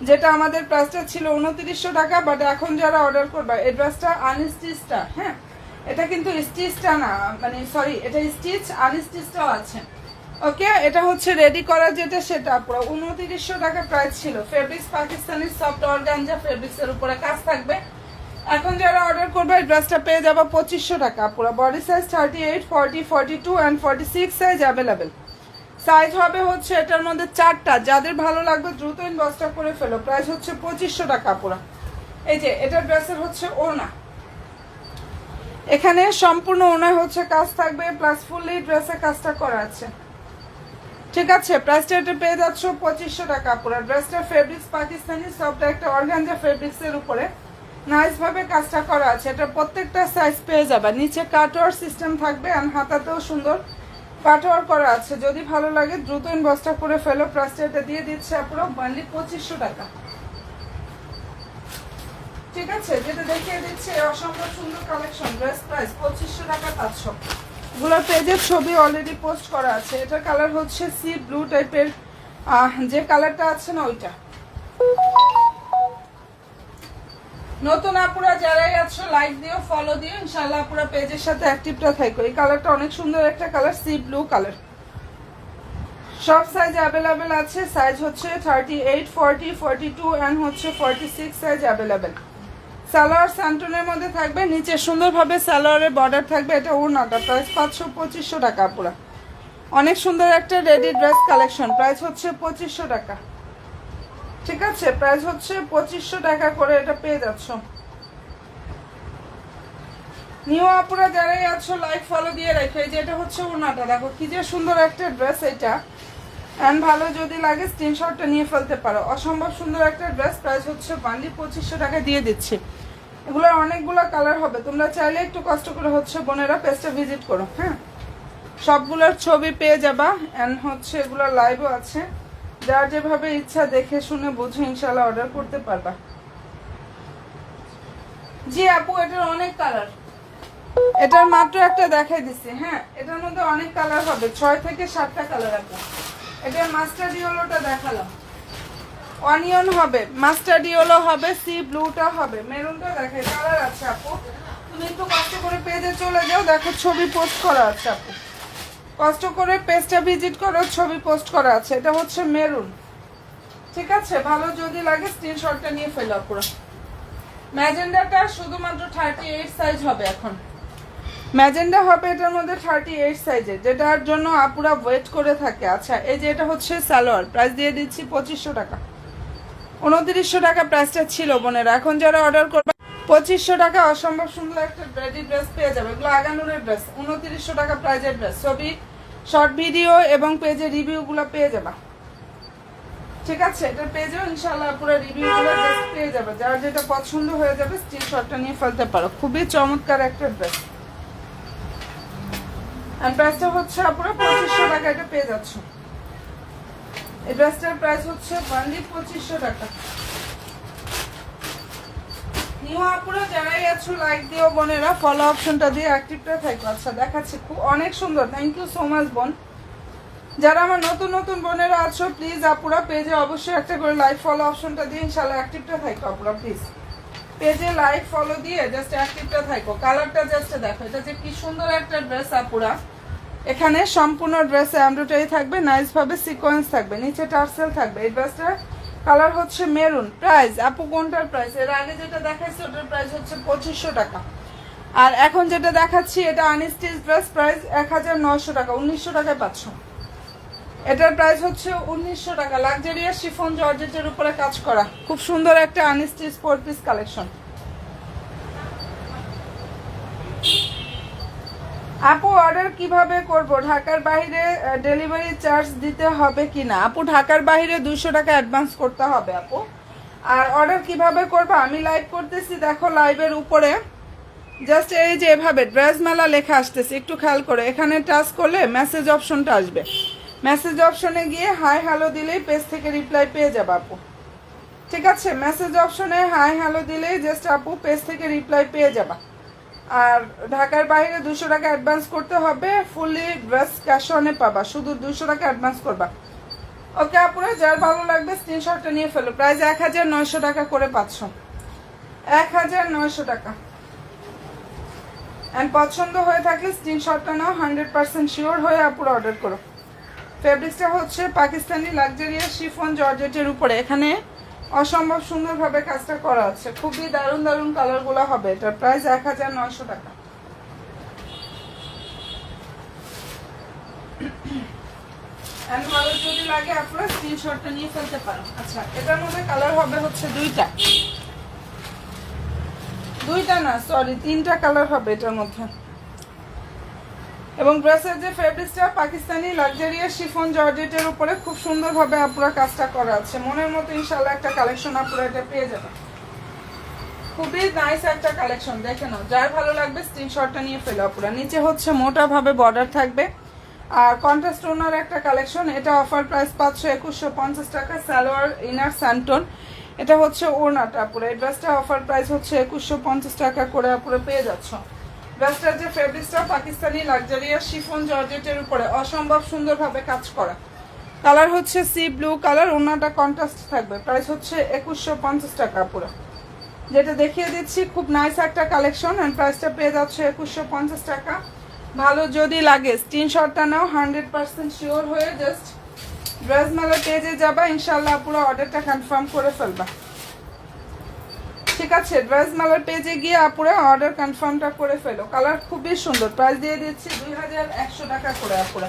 যেটা আমাদের প্রাইসটা ছিল 2900 টাকা, বাট এখন যারা অর্ডার করবে এই ড্রেসটা আনস্টিচটা, হ্যাঁ এটা কিন্তু স্টিচটা না, মানে সরি এটা স্টিচ আনস্টিচটাও আছে। ওকে, এটা হচ্ছে রেডি করা যেটা সেটা পুরো 2900 টাকা প্রাইস ছিল। ফেব্রিক্স পাকিস্তানি সফট অর্গানজা ফেব্রিক্সের উপরে কাজ থাকবে। এখন যারা অর্ডার করবে এই ড্রেসটা পেয়ে যাবে 2500 টাকা। পুরো body size 38, 40, 42 and 46 size available. Size হবে হচ্ছে এটার মধ্যে 4টা। যাদের ভালো লাগবে দ্রুত ইনবক্সটা করে ফেলো। প্রাইস হচ্ছে 2500 টাকা পুরো। এই যে এটা ড্রেসের হচ্ছে ওড়না, এখানে সম্পূর্ণ ওড়নায় হচ্ছে কাজ থাকবে, প্লাস ফুললি ড্রেসে কাজটা করা আছে। ঠিক আছে, প্রাইসটা এটা পেয়ে যাচ্ছ 2500 টাকা পুরো। ড্রেসটা ফেব্রিক্স পাকিস্তানি সফট একটা অর্গানজা ফেব্রিক্সের উপরে নাইস ভাবে কাজটা করা আছে। এটা প্রত্যেকটা সাইজ পেয়ে যাবে। নিচে কাটওয়ার সিস্টেম থাকবে আর হাতাতেও সুন্দর কাটওয়ার করা আছে। যদি ভালো লাগে দ্রুত ইনবক্সটা করে ফেলো। প্রাইসটা এটা দিয়ে দিচ্ছে পুরো অনলি 2500 টাকা। ঠিক আছে, যেটা দেখিয়ে দিচ্ছে অসম্ভব সুন্দর কালেকশন। ড্রেস প্রাইস 2500 টাকা 500। এগুলোর পেজের ছবি অলরেডি পোস্ট করা আছে। এটার কালার হচ্ছে সি ব্লু টাইপের, যে কালারটা আছে না ওইটা। নতুন আপুরা যারাই আছো লাইক দিও, ফলো দিও, ইনশাআল্লাহ আপুরা পেজের সাথে অ্যাক্টিভটা থাকো। এই কালারটা অনেক সুন্দর একটা কালার, সি ব্লু কালার। সব সাইজ অ্যাভেলেবেল আছে। সাইজ হচ্ছে 38, 40, 42 অ্যান্ড হচ্ছে 46 সাইজ অ্যাভেলেবেল। সালোয়ার স্যান্টনের মধ্যে থাকবে, নিচে সুন্দরভাবে সালোয়ারের বর্ডার থাকবে। এটা ওড়নাটা প্রাইস 500-2500 টাকা পুরো। অনেক সুন্দর একটা রেডি ড্রেস কালেকশন। প্রাইস হচ্ছে 2500 টাকা। ঠিক আছে, প্রাইস হচ্ছে 2500 টাকা করে এটা পেয়ে যাচ্ছ। নিউ আপুরা যারাই আছো লাইক ফলো দিয়ে রাখো। এই যে এটা হচ্ছে ওড়নাটা, দেখো কি যে সুন্দর একটা ড্রেস এটা। এন্ড ভালো যদি লাগে স্ক্রিনশটটা নিয়ে ফেলতে পারো। অসম্ভব সুন্দর একটা ড্রেস। প্রাইস হচ্ছে অনলি 2500 টাকা দিয়ে দিচ্ছি। এগুলোর অনেকগুলো কালার হবে, তোমরা চাইলে একটু কষ্ট করে হচ্ছে বোনেরা পেজটা ভিজিট করো। হ্যাঁ, সবগুলোর ছবি পেয়ে যাবা এন্ড হচ্ছে এগুলো লাইভও আছে। যার যেভাবে ইচ্ছা দেখে শুনে বুঝে ইনশাল্লাহ অর্ডার করতে পারবা। জি আপু, এটার অনেক কালার। এটার মাত্র একটা দেখাই দিছি। হ্যাঁ, এটার মধ্যে অনেক কালার হবে, 6 থেকে 7টা কালার আছে। এটার মাস্টার্ড ইয়েলোটা দেখালাম, অনিয়ন হবে, মাস্টার্ড ইয়েলো হবে, সি ব্লুটা হবে, মেরুনটা দেখাই। কালার আছে আপু, তুমি একটু কষ্ট করে পেজে চলে যাও, দেখো ছবি পোস্ট করা আছে। আপু কষ্ট করে পেজটা ভিজিট করো, ছবি পোস্ট করা আছে। এটা হচ্ছে মেরুন। ঠিক আছে, ভালো যদি লাগে স্ক্রিনশটটা নিয়ে ফেলো পুরো। ম্যাজেন্ডাটা শুধুমাত্র 38 সাইজ হবে এখন। ম্যাজেন্ডা হবে এটার মধ্যে 38 সাইজের, যেটার জন্য আপুরা ওয়েট করে থাকে। আচ্ছা, এই যে এটা হচ্ছে সালোয়ার, প্রাইস দিয়ে দিচ্ছি 2500 টাকা। 2900 টাকা প্রাইসটা ছিল বোনেরা। এখন যারা অর্ডার করবে 2500 টাকা অসম্ভব সুন্দর একটা রেডি ড্রেস পেয়ে যাবে। এগুলো আগানুরের ড্রেস, 2900 টাকা প্রাইজের ড্রেস। ছবি, শর্ট ভিডিও এবং পেজে রিভিউগুলো পেয়ে যাবা। ঠিক আছে, এটার পেজেও ইনশাআল্লাহ পুরো রিভিউগুলো ড্রেস পেয়ে যাবে। যার যেটা পছন্দ হয়ে যাবে স্ক্রিনশটটা নিয়ে ফেলতে পারো। খুবই চমৎকার একটা ড্রেস। আর প্রাইসটা হচ্ছে আপুরা 2500 টাকা এটা পেয়ে যাচ্ছ। এই ড্রেসটার প্রাইস হচ্ছে অনলি 2500 টাকা। নিউ আপুরা যারাই আছো লাইক দিও বোনেরা, ফলো অপশনটা দিয়ে অ্যাক্টিভটা থাকো। আচ্ছা দেখাচ্ছি, খুব অনেক সুন্দর। থ্যাংক ইউ সো মাচ বোন। যারা আমার নতুন নতুন বোনেরা আছো প্লিজ আপুরা পেজে অবশ্যই একটা করে লাইক ফলো অপশনটা দিয়ে ইনশাআল্লাহ অ্যাক্টিভটা থাকো আপুরা। প্লিজ পেজে লাইক ফলো দিয়ে জাস্ট অ্যাক্টিভটা থাকো। কালারটা জাস্ট দেখো, এটা যে কি সুন্দর একটা ড্রেস আপুরা। এখানে সম্পূর্ণ ড্রেসে এমব্রয়ডারি থাকবে, নাইস ভাবে সিকোয়েন্স থাকবে, নিচে টার্সেল থাকবে। এই ড্রেসটার কালার হচ্ছে মেরুন। প্রাইস আপু কোনটার প্রাইস? এর আগে যেটা দেখাচ্ছি ওটার প্রাইস হচ্ছে 2500 টাকা। আর এখন যেটা দেখাচ্ছি এটা আনস্টিচ ড্রেস, প্রাইস 1900 টাকা। 1900 টাকায় পাচ্ছ। এটার প্রাইস হচ্ছে 1900 টাকা। লাক্সারিয়াস শিফন জর্জেটের উপরে কাজ করা খুব সুন্দর একটা আনস্টিচ 4 পিস কালেকশন। আপু অর্ডার কিভাবে করব, ঢাকার বাইরে ডেলিভারি চার্জ দিতে হবে কি না? আপু ঢাকার বাইরে 200 টাকা অ্যাডভান্স করতে হবে আপু। আর অর্ডার কিভাবে করবো, আমি লাইভ করতেছি, দেখো লাইভের উপরে জাস্ট এই যে এভাবে ড্রেস মেলা লেখা আসতেছে, একটু খেয়াল করে এখানে টাচ করলে মেসেজ অপশনটা আসবে। মেসেজ অপশনে গিয়ে হাই হ্যালো দিলেই পেজ থেকে রিপ্লাই পেয়ে যাবে আপু। ঠিক আছে, মেসেজ অপশনে হাই হ্যালো দিলেই জাস্ট আপু পেজ থেকে রিপ্লাই পেয়ে যাবা। আর ঢাকার বাইরে 200 টাকা অ্যাডভান্স করতে হবে, ফুললি ড্রেস ক্যাশ অনে পাবা, শুধু 200 টাকা অ্যাডভান্স করবা। ওকে আপুরা, যার ভালো লাগবে স্ক্রিনশটটা নিয়ে ফেলো। প্রাইস 1900 টাকা করে পাচ্ছ, 1900 টাকা। অ্যান্ড পছন্দ হয়ে থাকলে স্ক্রিনশটটা নাও, 100% শিওর হয়ে আপুরা অর্ডার করো। ফেব্রিক্সটা হচ্ছে পাকিস্তানি লাক্সারিয়াস শিফন জর্জেটের উপরে, এখানে অসম্ভব সুন্দরভাবে কাজটা করা আছে, খুবই দারুণ দারুণ কালারগুলো হবে। এটার প্রাইস 1900 টাকা। এন্ড ভালো যদি লাগে আপনারা স্ক্রিনশটটা নিয়ে ফেলতে পারেন। আচ্ছা, এটার মধ্যে কালার হবে হচ্ছে দুইটা না সরি 3টা কালার হবে এটার মধ্যে। এবং ড্রেসের যে ফেব্রিক্সটা পাকিস্তানি লাক্সারিয়াস শিফন জর্জেটের উপরে খুব সুন্দরভাবে আপুরা কাজটা করা আছে, মনের মতো ইনশাআল্লাহ একটা কালেকশন আপুরা এটা পেয়ে যাবে। খুবই নাইস একটা কালেকশন, দেখে নাও, যার ভালো লাগবে স্ক্রিনশটটা নিয়ে ফেলো আপুরা। নিচে হচ্ছে মোটাভাবে বর্ডার থাকবে আর কন্ট্রাস্ট ওনার একটা কালেকশন। এটা অফার প্রাইস পাচ্ছ 2150 টাকা, সালোয়ার ইনার স্যান্টন। এটা হচ্ছে ওড়নাটা আপুরা, এই ড্রেসটা অফার প্রাইস হচ্ছে 2150 টাকা করে আপুরা পেয়ে যাচ্ছ। ড্রেসটার যে ফেব্রিক্সটা পাকিস্তানি লাক্সারিয়াস শিফন জর্জেটের উপরে অসম্ভব সুন্দরভাবে কাজ করা। কালার হচ্ছে সি ব্লু কালার, ওড়নাটা কন্ট্রাস্ট থাকবে, প্রাইস হচ্ছে 2150 টাকা আপুরা। যেটা দেখিয়ে দিচ্ছি খুব নাইস একটা কালেকশন, অ্যান্ড প্রাইসটা পেয়ে যাচ্ছে 2150 টাকা। ভালো যদি লাগে স্ক্রিনশটটা নাও, 100% শিওর হয়ে জাস্ট ড্রেস মেলা পেজে যাবা, ইনশাল্লাহ পুরো অর্ডারটা কনফার্ম করে ফেলবা। ঠিক আছে, ড্রেস মেলার পেজে গিয়ে আপুরা অর্ডার কনফার্মটা করে ফেলো। কালার খুবই সুন্দর, প্রাইস দিয়ে দিচ্ছি 2100 টাকা করে আপুরা।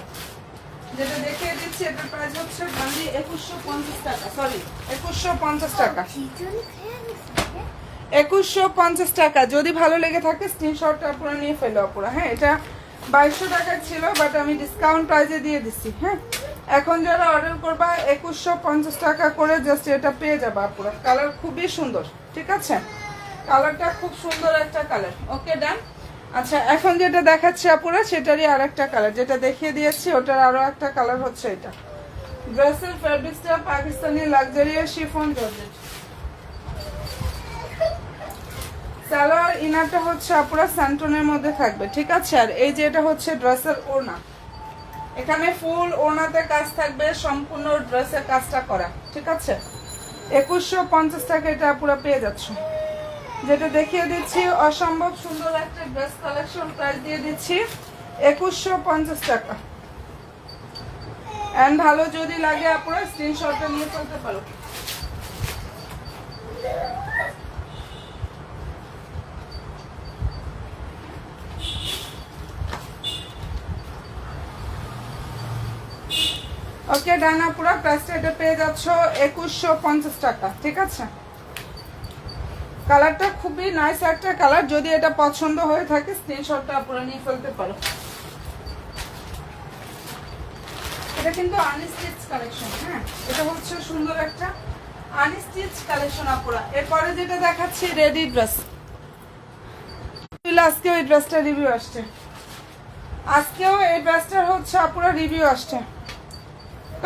যেটা দেখিয়ে দিচ্ছি এটার প্রাইস হচ্ছে গান্ধী 2150 টাকা, সরি 2150 টাকা, 2150 টাকা। যদি ভালো লেগে থাকে স্ক্রিনশটটা আপুরা নিয়ে ফেলো আপুরা। হ্যাঁ, এটা 2200 টাকা ছিল, বাট আমি ডিসকাউন্ট প্রাইসে দিয়ে দিচ্ছি। হ্যাঁ, এখন যারা অর্ডার করবা 2150 টাকা করে জাস্ট এটা পেয়ে যাবা আপুরা। কালার খুবই সুন্দর, ঠিক আছে, কালারটা খুব সুন্দর একটা কালার। ওকে ডান। আচ্ছা, এখন যেটা দেখাচ্ছি আপুরা সেটারই আর একটা কালার, যেটা দেখিয়ে দিয়েছি ওটার আরো একটা কালার হচ্ছে এটা। ড্রেসের ফেব্রিক্সটা Pakistani luxurious chiffon georgette, salwar ইনারটা হচ্ছে আপুরা স্যান্টনের মধ্যে থাকবে। ঠিক আছে, আর এই যে এটা হচ্ছে ড্রেসের ওড়না, এখানে ফুল ওড়নাতে কাজ থাকবে, সম্পূর্ণ ড্রেসের কাজটা করা। ঠিক আছে, 2150 টাকা এটা পুরো পেয়ে যাচ্ছ। যেটা দেখিয়ে দিচ্ছি অসম্ভব সুন্দর একটা ড্রেস কালেকশন, প্রাইস দিয়ে দিচ্ছি 2150 টাকা। এন্ড ভালো যদি লাগে আপনারা স্ক্রিনশটটা নিয়ে ফেলতে পারো। ওকে ডানা, পুরো প্রাইসটা এটা পেয়ে যাচ্ছ 2150 টাকা। ঠিক আছে, কালারটা খুবই নাইস একটা কালার, যদি এটা পছন্দ হয়ে থাকে স্ক্রিনশটটা আপনারা নিয়ে ফেলতে পারো। এটা কিন্তু আনস্টিচ কালেকশন। হ্যাঁ, এটা হচ্ছে সুন্দর একটা আনস্টিচ কালেকশন আপুরা। এরপরে যেটা দেখাচ্ছি রেডি ড্রেস, আজকেও এই ড্রেসটা রিভিউ আসছে, আজকেও এই ড্রেসটার হচ্ছে আপুরা রিভিউ আসছে।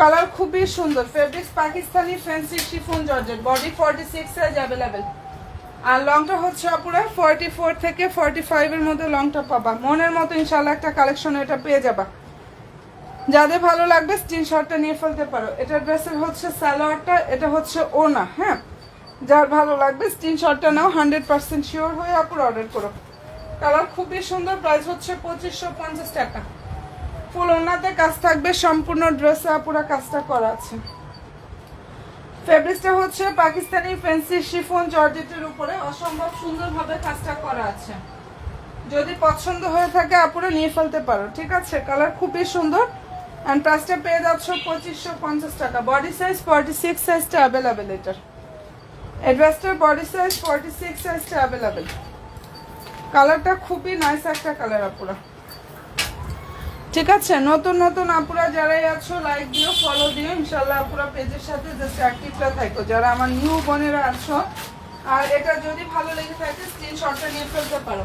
কালার খুবই সুন্দর, fabrics Pakistani fancy chiffon georgette, body 46 size available, আর লংটা হচ্ছে আপুরা 44 থেকে 45 এর মধ্যে লংটা পাবা। মনের মতো ইনশাআল্লাহ একটা কালেকশন এটা পেয়ে যাবা। যাদের ভালো লাগবে স্ক্রিনশটটা নিয়ে ফেলতে পারো। এটা ড্রেসের হচ্ছে সালোয়ারটা, এটা হচ্ছে ওড়না। হ্যাঁ, যার ভালো লাগবে স্ক্রিনশটটা নাও, 100% শিওর হয়ে আপুরা অর্ডার করো। কালার খুবই সুন্দর, প্রাইস হচ্ছে 2550 টাকা। ফুল ওড়নাতে কাজ থাকবে, সম্পূর্ণ ড্রেসে আপুরা কাজটা করা আছে। ফেব্রিক্সটা হচ্ছে পাকিস্তানি ফ্যান্সি শিফন জর্জেটের উপরে অসম্ভব সুন্দরভাবে কাজটা করা আছে। যদি পছন্দ হয়ে থাকে আপুরা নিয়ে ফেলতে পারো। ঠিক আছে, কালার খুবই সুন্দর, অ্যান্ড প্রাইসটা পেয়ে যাচ্ছ 2550 টাকা। বডি সাইজ 46 সাইজটা অ্যাভেলেবেল, এটার অ্যাড্রেসটার বডি সাইজ 46 সাইজটা অ্যাভেলেবেল। কালারটা খুবই নাইস একটা কালার আপুরা। ঠিক আছে, নতুন নতুন আপুরা যারাই আছো লাইক দিও, ফলো দিও, ইনশাল্লাহ আপুরা পেজের সাথে জাস্ট অ্যাক্টিভটা থাকো যারা আমার নিউ বোনেরা আছো। আর এটা যদি ভালো লেগে থাকে স্ক্রিনশটটা নিয়ে ফেলতে পারো।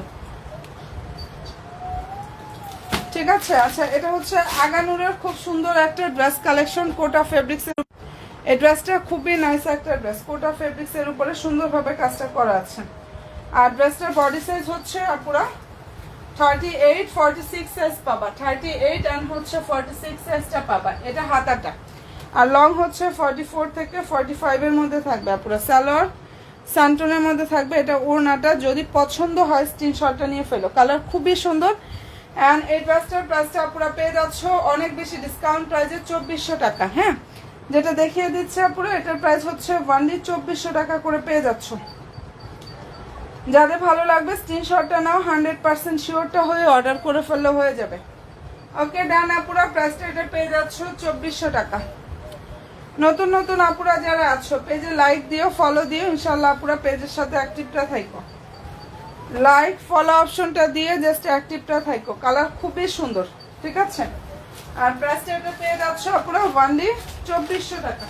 ঠিক আছে, আচ্ছা এটা হচ্ছে আগানুরের খুব সুন্দর একটা ড্রেস কালেকশন, কোটা ফেব্রিক্সের। এই ড্রেসটা খুবই নাইস একটা ড্রেস, কোটা ফেব্রিক্সের উপরে সুন্দরভাবে কাজটা করা আছে। আর ড্রেসটার বডি সাইজ হচ্ছে আপুরা 38 46 সাইজ পাবা, 38 অ্যান্ড হচ্ছে 46 সাইজটা পাবা, এটা হাতাটা। আর লং হচ্ছে 44 থেকে 45 এর মধ্যে থাকবে আপুরা। সালোয়ার স্যান্টনের মধ্যে থাকবে। এটা ওড়নাটা, যদি পছন্দ হয় স্ক্রিনশটটা নিয়ে ফেলো, কালার খুবই সুন্দর। অ্যান্ড এই ড্রেসটার প্রাইসটা আপুরা পেয়ে যাচ্ছ অনেক বেশি ডিসকাউন্ট প্রাইসে 2400 টাকা। হ্যাঁ, যেটা দেখিয়ে দিচ্ছে আপুরা এটার প্রাইস হচ্ছে ওয়ানলি 2400 টাকা করে পেয়ে যাচ্ছ। যাদের ভালো লাগবে স্ক্রিনশটটা নাও, 100% শিওরটা হয়ে অর্ডার করে ফেললে হয়ে যাবে। ওকে ডান আপুরা, প্রাইসটা এটা পেয়ে যাচ্ছ 2400 টাকা। নতুন নতুন আপুরা যারা আছো পেজে লাইক দিও, ফলো দিও, ইনশাল্লাহ আপুরা পেজের সাথে অ্যাক্টিভটা থাকো। লাইক ফলো অপশনটা দিয়ে জাস্ট অ্যাক্টিভটা থাকো, কালার খুবই সুন্দর। ঠিক আছে, আর প্রাইসটা এটা পেয়ে যাচ্ছ আপুরা ওয়ানলি 2400 টাকা।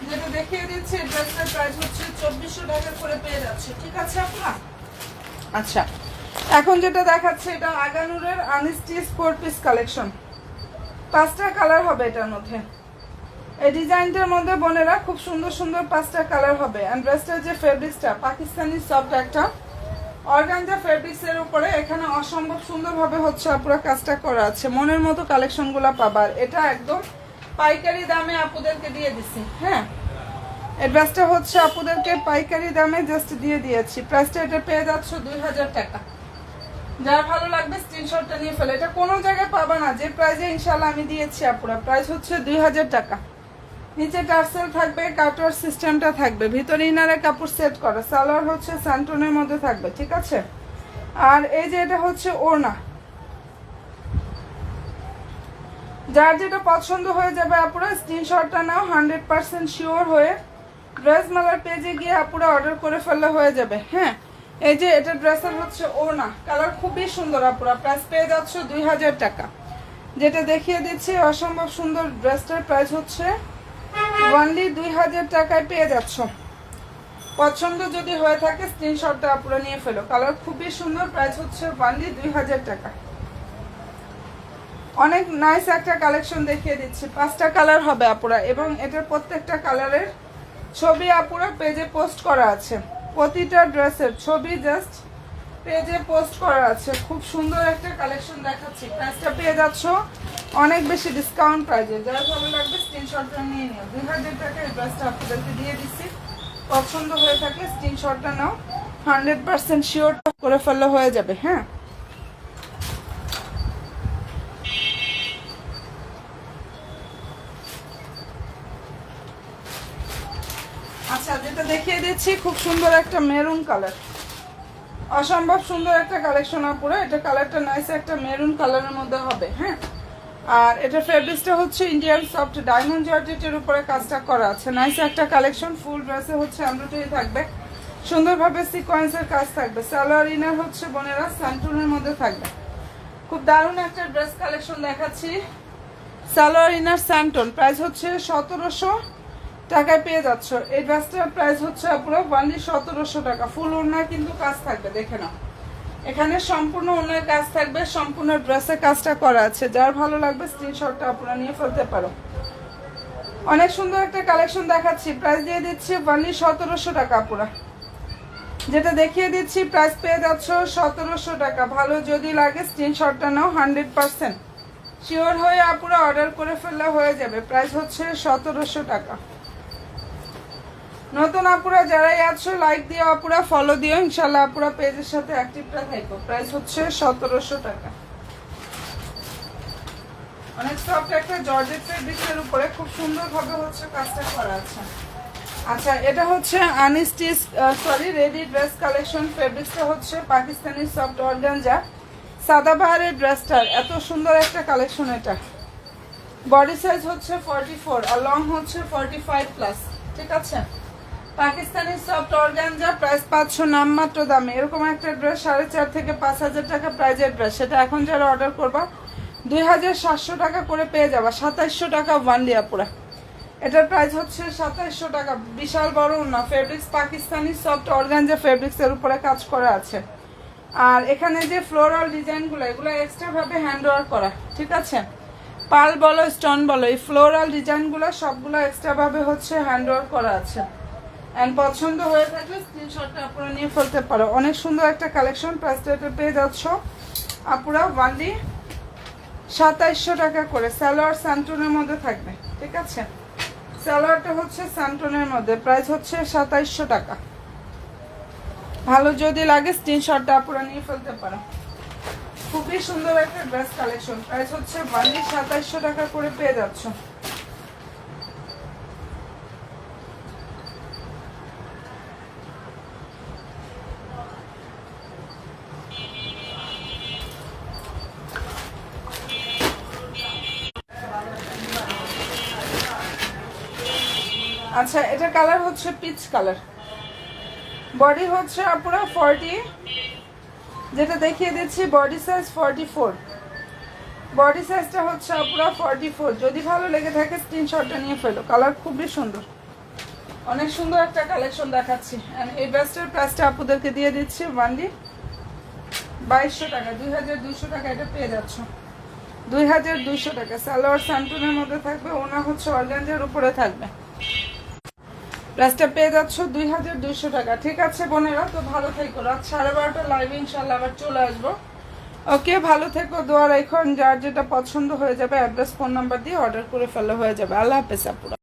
যেটা দেখিয়ে দিচ্ছি ড্রেসটার প্রাইস হচ্ছে 2400 টাকা করে পেয়ে যাচ্ছে। ঠিক আছে আপুরা, আচ্ছা এখন যেটা দেখাচ্ছে এটা আগানুরের আনস্টিচ 4 পিস কালেকশন। 5টা কালার হবে এটার মধ্যে। এই ডিজাইনটার মধ্যে বোনেরা খুব সুন্দর সুন্দর 5টা কালার হবে। অ্যান্ড ড্রেসটার যে ফেব্রিক্সটা পাকিস্তানি সফট একটা অর্গানজা ফেব্রিক্সের উপরে এখানে অসম্ভব সুন্দরভাবে হচ্ছে আপুরা কাজটা করা আছে। মনের মতো কালেকশনগুলো পাবার। এটা একদম পাইকারি দামে আপুদেরকে দিয়ে দিছি। হ্যাঁ, এই ড্রেসটা হচ্ছে আপুদেরকে পাইকারি দামে জাস্ট দিয়ে দিয়েছি। প্রাইসটা এটা পেয়ে যাচ্ছ 2000 টাকা। যার ভালো লাগবে স্ক্রিনশটটা নিয়ে ফেলে। এটা কোনো জায়গায় পাবা না যে প্রাইসে ইনশাল্লাহ আমি দিয়েছি আপুরা। প্রাইস হচ্ছে 2000 টাকা। নিচে টার্সেল থাকবে, কাটওয়ার সিস্টেমটা থাকবে, ভিতরে ইনারে কাপড় সেট করা। সালোয়ার হচ্ছে স্যান্টনের মধ্যে থাকবে। ঠিক আছে, আর এই যে এটা হচ্ছে ওড়না। যার যেটা পছন্দ হয়ে যাবে আপুরা স্ক্রিনশটটা নাও, 100% শিওর হয়ে ড্রেস মেলার পেজে গিয়ে আপুরা অর্ডার করে ফেললে হয়ে যাবে। হ্যাঁ, এই যে এটা ড্রেসের হচ্ছে ওড়না, কালার খুবই সুন্দর আপুরা। প্রাইস পেয়ে যাচ্ছ 2000 টাকা। যেটা দেখিয়ে দিচ্ছি অসম্ভব সুন্দর ড্রেসটার প্রাইস হচ্ছে ওয়ানলি 2000 টাকায় পেয়ে যাচ্ছ। পছন্দ যদি হয়ে থাকে স্ক্রিনশটটা আপুরা নিয়ে ফেলো। কালার খুবই সুন্দর, প্রাইস হচ্ছে ওয়ানলি 2000 টাকা। অনেক নাইস একটা কালেকশন দেখিয়ে দিচ্ছি। 5টা কালার হবে আপুরা, এবং এটার প্রত্যেকটা কালারের ছবি আপুরা পেজে পোস্ট করা আছে। প্রতিটা ড্রেসের ছবি জাস্ট পেজে পোস্ট করা আছে। খুব সুন্দর একটা কালেকশন দেখাচ্ছি। প্রাইসটা পেয়ে যাচ্ছ অনেক বেশি ডিসকাউন্ট প্রাইজে। যারা ভালো লাগবে স্ক্রিনশটটা নিয়ে নিও। 2000 টাকা এই ড্রেসটা আপনাদেরকে দিয়ে দিচ্ছি। পছন্দ হয়ে থাকলে স্ক্রিনশটটা নাও, 100% শিওর করে ফেললে হয়ে যাবে। হ্যাঁ, আচ্ছা যেটা দেখিয়ে দিচ্ছি খুব সুন্দর একটা মেরুন কালার, অসম্ভব সুন্দর একটা কালেকশন আপুরা। এটা কালারটা নাইস একটা মেরুন কালারের মধ্যে হবে। হ্যাঁ, আর এটা ফেব্রিক্সটা হচ্ছে ইন্ডিয়ান সফট ডায়মন্ড জর্জেটের উপরে কাজটা করা আছে। নাইস একটা কালেকশন। ফুল ড্রেসে হচ্ছে এমব্রয়ডারি থাকবে, সুন্দরভাবে সিকোয়েন্সের কাজ থাকবে। সালোয়ার ইনার হচ্ছে বোনেরা স্যান্টুনের মধ্যে থাকবে। খুব দারুণ একটা ড্রেস কালেকশন দেখাচ্ছি। সালোয়ার ইনার স্যান্টন, প্রাইস হচ্ছে 1700 টাকায় পেয়ে যাচ্ছ। এই ড্রেসটার প্রাইস হচ্ছে পুরো ওয়ানলি 1700 টাকা। ফুল ওড়না কিন্তু কাজ থাকবে, দেখে নাও। এখানে সম্পূর্ণ ওড়নার কাজ থাকবে, সম্পূর্ণ ড্রেসে কাজটা করা আছে। যার ভালো লাগবে স্ক্রিনশটটা আপনারা নিয়ে ফেলতে পারো। অনেক সুন্দর একটা কালেকশন দেখাচ্ছি। প্রাইস দিয়ে দিচ্ছি ওয়ানলি 1700 টাকা পুরা। যেটা দেখিয়ে দিচ্ছি প্রাইস পেয়ে যাচ্ছ 1700 টাকা। ভালো যদি লাগে স্ক্রিনশটটা নাও, 100% শিওর হয়ে আপুরা অর্ডার করে ফেললে হয়ে যাবে। প্রাইস হচ্ছে 1700 টাকা। নতুন আপুরা যারাই আছো লাইক দিও আপুরা, ফলো দিও, ইনশাল্লাহ আপুরা পেজের সাথে অ্যাক্টিভটা থাকো। প্রাইস হচ্ছে 1700 টাকা। অনেক সফট একটা জর্জেট ফেব্রিক্সের উপরে খুব সুন্দরভাবে হচ্ছে কাজটা করা আছে। আচ্ছা এটা হচ্ছে আনস্টিচ রেডি ড্রেস কালেকশন। ফেব্রিক্সটা হচ্ছে পাকিস্তানি সফট অর্গানজা। সাদাবাহারের ড্রেসটার এত সুন্দর একটা কালেকশন। এটা বডি সাইজ হচ্ছে 44 আর লং হচ্ছে 45+। ঠিক আছে, পাকিস্তানি সফট অর্গানজা। প্রাইস 500 নামমাত্র দামে। এরকম একটা ড্রেস 4.5 থেকে 5000 টাকা প্রাইজের ড্রেস। সেটা এখন যারা অর্ডার করবা 2700 টাকা করে পেয়ে যাবা। 2700 টাকা ওয়ানলি আপুরা। এটার প্রাইস হচ্ছে 2700 টাকা। বিশাল বড় না, ফেব্রিক্স পাকিস্তানি সফট অর্গানজা ফেব্রিক্সের উপরে কাজ করা আছে। আর এখানে যে ফ্লোরাল ডিজাইনগুলো, এগুলো এক্সট্রা ভাবে হ্যান্ড ওয়ার্ক করা, ঠিক আছে? পাল বলো, স্টোন বলো, এই ফ্লোরাল ডিজাইনগুলো সবগুলো এক্সট্রা ভাবে হচ্ছে হ্যান্ড ওয়ার্ক করা আছে। এন্ড পছন্দ হয়ে থাকলে স্ক্রিনশটটা আপনারা নিয়ে ফেলতে পারো। অনেক সুন্দর একটা কালেকশন। প্রাইসটা এটা পেয়ে যাচ্ছ আপুরা ওয়ানলি 2700 টাকা করে। সালোয়ার স্যান্টনের মধ্যে থাকবে, ঠিক আছে? সালোয়ারটা হচ্ছে স্যান্টনের মধ্যে, প্রাইস হচ্ছে 2700 টাকা। ভালো যদি লাগে স্ক্রিনশটটা আপুরা নিয়ে ফেলতে পারো। খুবই সুন্দর একটা ড্রেস কালেকশন। প্রাইস হচ্ছে ওয়ানলি 2700 টাকা করে পেয়ে যাচ্ছ। আচ্ছা, এটা কালার হচ্ছে পিচ কালার। বডি হচ্ছে আপুরা 40, যেটা দেখিয়ে দিচ্ছি বডি সাইজ 44। বডি সাইজটা হচ্ছে আপুরা 44। যদি ভালো লেগে থাকে স্ক্রিনশটটা নিয়ে ফেলো। কালার খুবই সুন্দর, অনেক সুন্দর একটা কালেকশন দেখাচ্ছি। এই ড্রেসটার প্রাইসটা আপুদেরকে দিয়ে দিচ্ছি ওয়ানলি 2200 টাকা। 2200 টাকা এটা পেয়ে যাচ্ছ। 2200 টাকা। সালোয়ার স্যান্টনের মধ্যে থাকবে, ওনা হচ্ছে অর্গানজার উপরে থাকবে। প্রাইসটা পেয়ে যাচ্ছ 2200 টাকা। ঠিক আছে বোনেরা, তো ভালো থেকো। রাত 12:30 লাইভে ইনশাল্লাহ আবার চলে আসবো। ওকে, ভালো থেকো, দোয়া রাখো। যার যেটা পছন্দ হয়ে যাবে অ্যাড্রেস ফোন নাম্বার দিয়ে অর্ডার করে ফেলা হয়ে যাবে। আল্লাহ হাফেজ আপুরা।